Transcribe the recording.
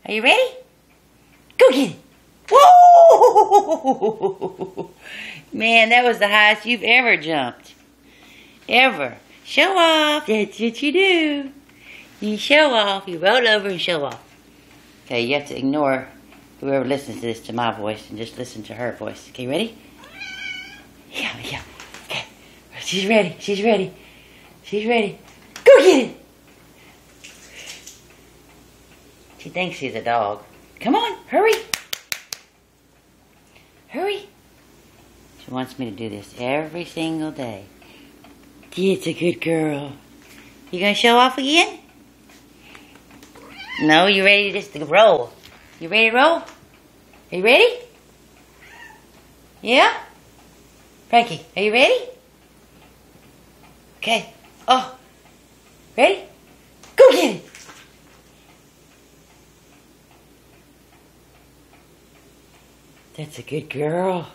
Are you ready? Go get it. Whoa! Man, that was the highest you've ever jumped. Ever. Show off. That's what you do. You show off. You roll over and show off. Okay, you have to ignore whoever listens to this to my voice and just listen to her voice. Okay, ready? Yeah. Okay. She's ready. She's ready. She's ready. Go get it. She thinks she's a dog. Come on, hurry. Hurry. She wants me to do this every single day. It's a good girl. You gonna show off again? No, you ready just to roll? You ready to roll? Are you ready? Yeah? Frankie, are you ready? Okay. Oh. Ready? Go get it. That's a good girl.